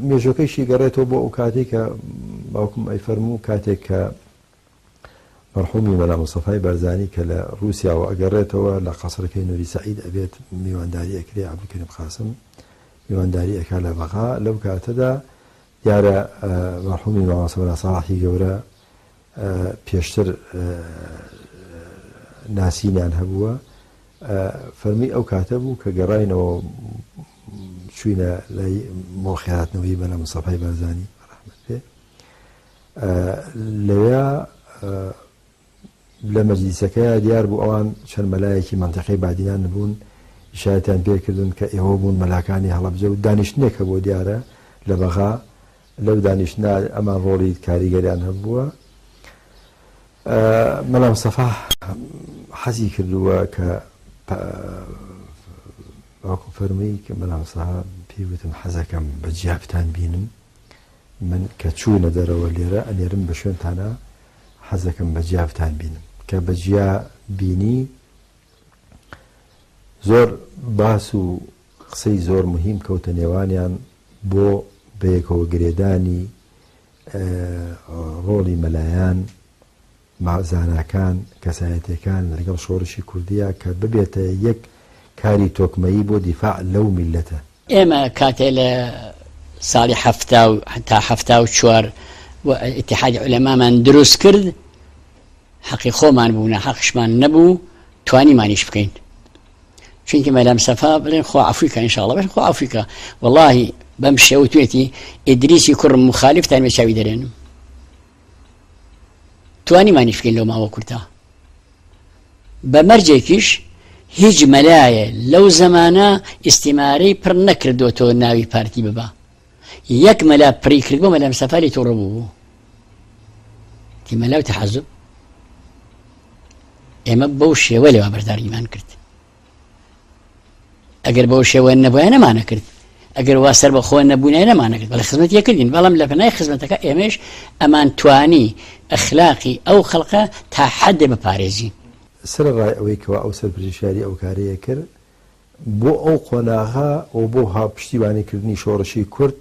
مێژوەکەیشی گەڕێتەوە بۆ ئەو کاتێک کە باوکم ئەیفەرموو کاتێک کە مەرحومی مەلا مستەفای بارزانی کە لە رووسیاوە ئەگەڕێتەوە لە قەسرەکەی نووری سەعید ئەبێت میوانداری ئەکرێ عەبدولکەریم قاسم میوانداری ئەکا لە بەغا لەو کاتەدا دیارە مەرحومی مەلا مستەفا ساڵحی گەورە پێشتر ناسینیان هەبووە فەرمی ئەو کاتە بوو کە گەڕاینەوە چوینە لای بۆ خێراتنەوەی مەلا مستەفای بارزانی ڕەحمەت پێ لەوێ لە مەجلیسەکەیە دیار بوو ئەوان چەند مەلایەکی مەنتیقەی بادینان بوون ئیشارەتیان پێکردن کە ئێوە بوون مەلاکانی هەڵەبجە و دانیشتنێکە بۆ دیارە لە بەغا لەو دانیشتنا ئەمان ڕۆڵی کاریگەریان هەبووە مەلا مستەفا حەزی کردووە کە باوکو فەرمووی کە مەلا مستەفا پێی وتم حەزەکەم بە جیابتان بینم من کە چوونە دەرەوە لێرە ئەنێرم بە شوێنتانە حەزەکەم بە جیابتان بینم کە بە جیا بینی زۆر باس و قسەی زۆر مهم کەوتە نێوانیان بۆ بەیەکەوە گرێدانی ڕۆڵی مەلایان زاناکان کەسایەتیەکان لەگەڵ شۆڕشی کوردیە کە ببێتە یەک کاری تۆکمەیی بۆ دیفاع لەو میلەتە. ئێمە کاتێ لە ساڵی تا هەفتا و چوار ئیتیحادی عولەمامان دروست کرد حەقی خۆمان بوو نەحەقشمان نەبوو توانیمانیش بکەین چونکە مەلا مستەفا بڵێن خوا عەفویکە ئینشاءڵڵا بێت خوا عەفویکە وەڵڵاهی بەم شێوە توێتی ئیدریسی کوڕم مخالیفتان بێ چاوی دەرێنم توانیمانیش بکەین لەو ماوە کورتە بە مەرجێکیش هیچ مەلایە لەو زەمانە ئیستیمارەی پڕ نەکردوەوە ناوی پارتی ببە یەک مەلا پڕی کرد بۆ مەلا مستەفا لێ تووڕە بوو تی مەلاو تەحەزوب ئێمە بەو شێوە لێوە بەرداریمان کرد ئەگەر بەو شێوە نەبووە نەمانە کرد ئەگەر وا سەر بە خۆ نەبوونای نەمانە کرد بەڵێ خزمەت یەکردین بەڵام لە پەنای خزمەتەکە ئێمەش ئەمان توانی ئەخلاقی ئەو خەڵقە تا حەدێ بپارێزین سەرڕای ئەوەی کەوا ئەو سەرپرشتیاری ئەو کارەیە کرد بۆ ئەو قۆناغا و بۆ پشتیوانیکردنی شۆڕشی کورد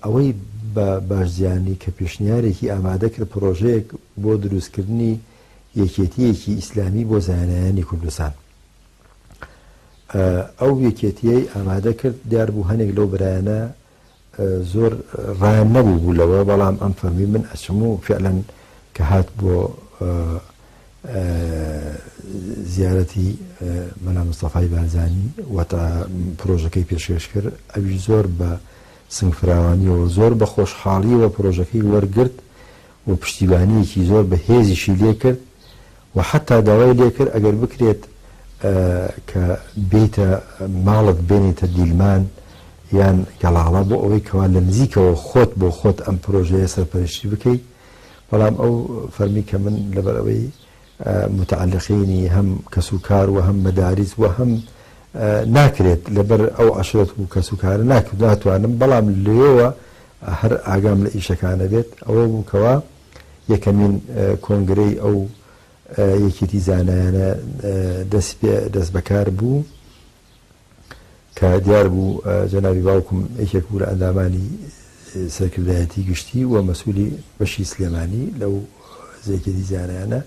ئەوەی بە باشزیانی کە پێشنیارێکی ئامادە کرد پرۆژەیەک بۆ دروستکردنی یەکێتیەکی ئیسلامی بۆ زانایانی کوردستان ئەو یەکێتیەی ئامادە کرد دیار بوو هەنێک لەو برایانە زۆر ڕایان نەبوو بوو لەوە بەڵام ئەم فەرمی من ئەچم و فعلەن کە هات بۆ زیارەتی مەلا مستەفای بارزانی وەتا پرۆژەکەی پێشکەش کرد ئەویش زۆر بە سنگفراوانیەوە زۆر بە خۆشحاڵیەوە پرۆژەکەی وەرگرت و پشتیوانیەکی زۆر بە هێزیشی لێ کرد و حتا داوای لێ کرد ئەگەر بکرێت کە بێتە ماڵت بێنێتە دیلمان یان گەڵاڵە بۆ ئەوەی کەوا لە نزیکەوە خۆت بۆ خۆت ئەم پرۆژەیە سەرپەرشتی بکەیت بەڵام ئەو فەرمی کە من لەبەر ئەوەی متعلقینی هەم کەسوکار و هەم مەداریس و هەم ناکرێت لەبەر ئەو عەشرەت و کەسوکارە ناکرد ناتوانم بەڵام لێەوە هەر ئاگام لە ئیشەکانە بێت ئەوە بوو کەوا یەکەمین کۆنگرەی ئەو یەکێتی زانایانە دەست بەکار بوو کە دیار بوو جەنابی باوکم یەکێک بوو لە ئەندامانی سەرکردایەتی گشتی و مەسئولی بەشی سلێمانی لەو یەکێتی زانایانە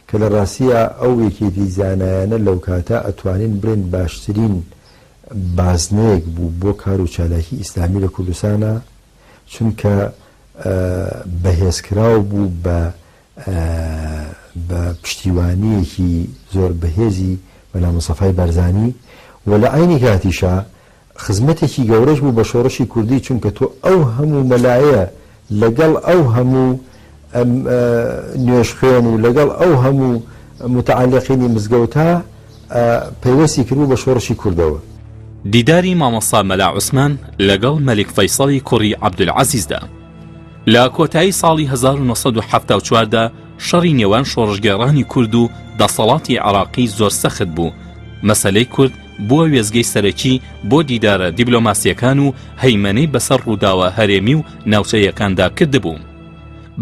کە لە ڕاستیە ئەو یەکێتی زانایانە لەو کاتە ئەتوانین بڵێن باشترین بازنەیەک بوو بۆ کار و چالاکی ئیسلامی لە کوردستانە چونکە بەهێزکراو بوو بە پشتیوانیەکی زۆر بەهێزی مەلا مستەفای بارزانی و لە عینی کاتیشا خزمەتێکی گەورەش بوو بە شۆڕشی کوردی چونکە تۆ ئەو هەموو مەلایە لەگەڵ ئەو هەموو نوێژخوێن و لەگەڵ ئەو هەموو متعلقینی مزگەوتە پەیوەستی کردبوو بە شۆڕشی کوردەوە. دیداری مامۆستا مەلا عوسمان لەگەڵ مەلیک فەیسەڵی کوڕی عەبدولعەزیزدا لە کۆتایی ساڵی 1974دا شەڕی نێوان شۆڕشگێڕانی کورد و دەسەڵاتی عێراقی زۆر سەخت بوو. مەسەلەی کورد بووە وێزگەی سەرەکی بۆ دیدارە دیبلۆماسیەکان و هەیمەنەی بەسەر ڕووداوە هەرێمی و ناوچەیەکاندا کردبوو.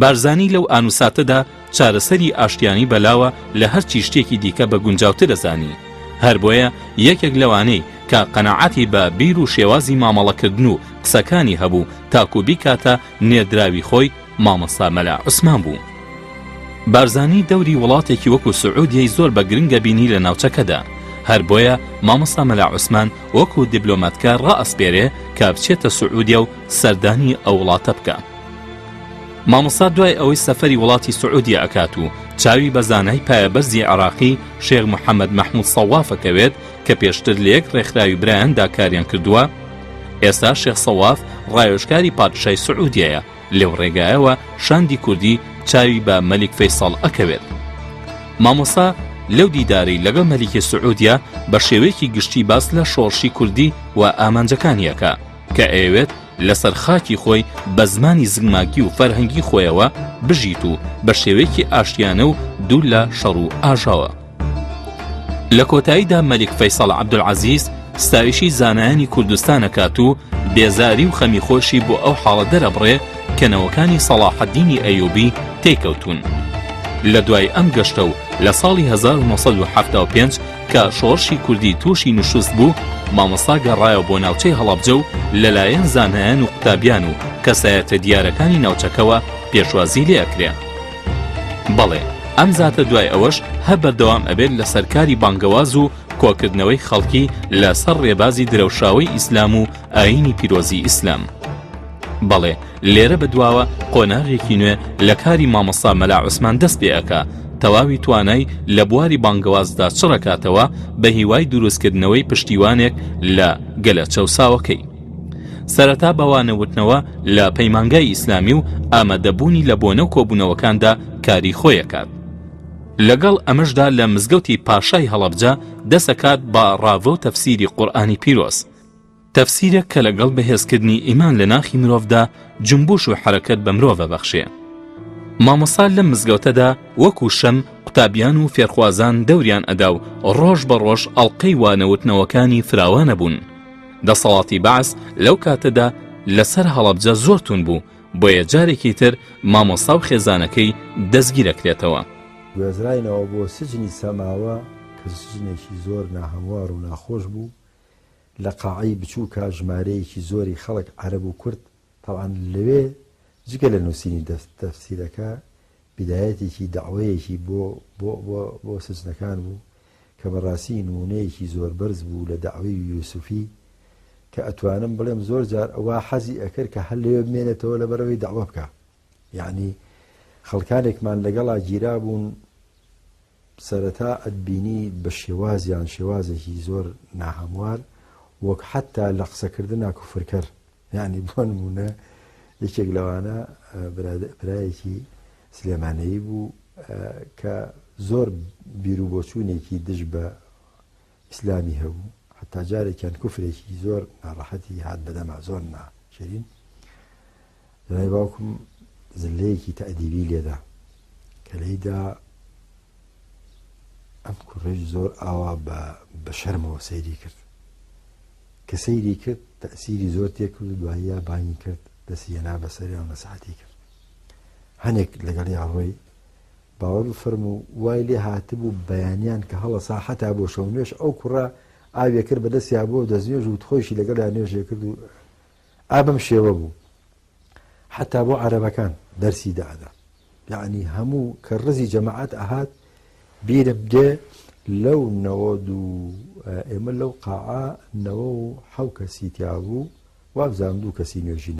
بارزانی لەو ئانوساتەدا چارەسەری ئاشتیانی بەلاوە لە هەرچی شتێکی دیکە بە گونجاوتر دەزانی. هەر بۆیە یەکێک لەوانەی کە قەناعەتی بە بیر و شێوازی مامەڵەکردن و قسەکانی هەبوو تاکو بیکاتە نێردراوی خۆی مامۆستا مەلا عوسمان بوو. بارزانی دەوری وڵاتێکی وەکو سعودیەی زۆر بە گرنگە بینی لە ناوچەکەدا، هەر بۆیە مامۆستا مەلا عوسمان وەکو دیبلۆماتکە ڕائەسپێرێ کە بچێتە سعودیە و سەردانی ئەو وڵاتە بکە. مامۆستا دوای ئەوەی سەفەری وڵاتی سعودیە ئەکات و چاوی بە زانای پایەبەرزی عێراقی شێخ محەممەد مەحموود سەوافەکەوێت کە پێشتر لە یەک ڕێکخراوی برایەندا کاریان کردووە، ئێستا شێخ سەواف ڕایۆژکاری پادشای سعودیەیە. لەو ڕێگایەوە شاندی کوردی چاوی بە مەلیک فەیساڵ ئەکەوێت. مامۆستا لەو دیداری لەگەڵ مەلیکی سعودیە بە شێوەیەکی گشتی باس لە شۆڕشی کوردی و ئامانجەکانیەکە کە ئەوێت لەسەر خاکی خۆی بە زمانی زگماگی و فەرهەنگی خۆیەوە بژیت و بە شێوەیەکی ئاشتیانە و دوور لە شەڕ و ئاژاوە. لە کۆتاییدا مەلیک فەیساڵ عەبدولعەزیز ستایشی زانایانی کوردستان ئەکات و بێزاری و خەمی خۆشی بۆ ئەو حاڵە دەرەبڕێ کە نەوەکانی سەڵاحەددینی ئەیوبی تێکەوتون. لە دوای ئەم گەشتە و لە ساڵی 1975 کە شۆڕشی کوردی تووشی نوشست بوو، مامۆستا گەڕایەوە بۆ ناوچەی هەڵەبجە و لەلایەن زانایان و قوتابیان و کەسایەتە دیارەکانی ناوچەکەوە پێشوازی لێ ئەکرێ. بەڵێ ئەم زاتە دوای ئەوەش هەر بەردەوام ئەبێت لە سەرکاری بانگەواز و کۆکردنەوەی خەڵکی لەسەر ڕێبازی درەوشاوی ئیسلام و ئایینی پیرۆزی ئیسلام. بەڵێ لێرە بەدواوە قۆناغێکی نوێ لە کاری مامۆستا مەلا عوسمان دەست پێ ئەکا تەواوی توانای لە بواری بانگەوازدا چڕەکاتەوە بە هیوای دروستکردنەوەی پشتیوانێک لە گەلە چەوساوەکەی. سەرەتا بەوانەوتنەوە لە پەیمانگای ئیسلامی و ئامادەبوونی لە بۆنە و کۆبوونەوەکاندا کاری خۆیەکات. لەگەڵ ئەمەشدا لە مزگەوتی پاشای هەڵەبجە دەسەکات بە ڕاوە و تەفسیری قورئانی پیرۆز، تەفسیرێک کە لەگەڵ بەهێزکردنی ئیمان لە ناخی مرۆڤدا جنبوش و حرەکەت بە مرۆڤ بەخشێ. مامۆستا لەم مزگەوتەدا وەکو شەم قوتابیان و فێرخوازان دەوریان ئەدا و ڕۆژ بە ڕۆژ ئەڵقەی وانەوتنەوەکانی فراوانە بوون. دەسەڵاتی بەعس لەو کاتەدا لەسەر هەڵەبجە زۆر تون بوو، بۆیە جارێکی تر مامۆستا و خێزانەکەی دەستگیرەکرێتەوە. گوێزراینەوە بۆ سجنی سەماوە کە سجنێکی زۆر ناهەموار و ناخۆش بوو لە قاعەی بچووکە ژمارەیەکی زۆری خەڵک عەرەب و کورد. تەڵعان لەوێ جگە لە نووسینی تەفسیرەکە بدایەتێکی داوایەکی بۆ سجنەکان بوو کە بەڕاستی نمونەیەکی زۆر بەرز بوو لە داوای یوسوفی کە ئەتوانم بڵێم زۆر جار ئەوە حەزی ئەکرد کە هەر لەوێ بمێنێتەوە لەبەرەوەی داوا بکە. یعنی خەڵکانێکمان لەگەڵا گیرا بوون سەرەتا ئەتبینی بە شێوازیان شێوازێکی زۆر ناهەموار وەک حتا لە قسەکردنا کوفرکەر. یعنی بۆ نمونە یەکێک لەوانە برایەکی سلێمانەیی بوو کە زۆر بیر و بۆچوونێکی دژ بە ئیسلامی هەبوو، حتا جارێکیان کوفرێکی زۆر ناڕەحەتی هات بەدەما زۆر ناشرین. لای باوکم زلەیەکی تەئدیبی لێدا کە لەیدا ئەم کوڕێژ زۆر ئاوا بە شەرمەوە سەیری کرد کە سەیری کرد تەئسیری زۆر تێکرد و دواییە بانگی کرد دەستی هێنا بەسەریان و نەسیحەتی کرد. هەنێک لەگەڵی ئاڕۆی باوەڕ فەرموو وای لێ هاتبوو بەیانیان کە هەڵە ساحەتا بۆ شەو نوێش ئەو کوڕە ئاوێ کرد بەدەستیا بۆ دەستنوێژ و خۆشی لەگەڵیان نوێژێ کرد و ئابم شێوە بوو حتا بۆ عەرەبەکان دەرسی دادا. یعنی هەموو کە ڕزی جەماعەت ئەهات بیرە بدێ لەو نەوەد و ئێمە لەو قاعە 97 کەسی تیا بوو وابزانم 2 کەسی نوێژین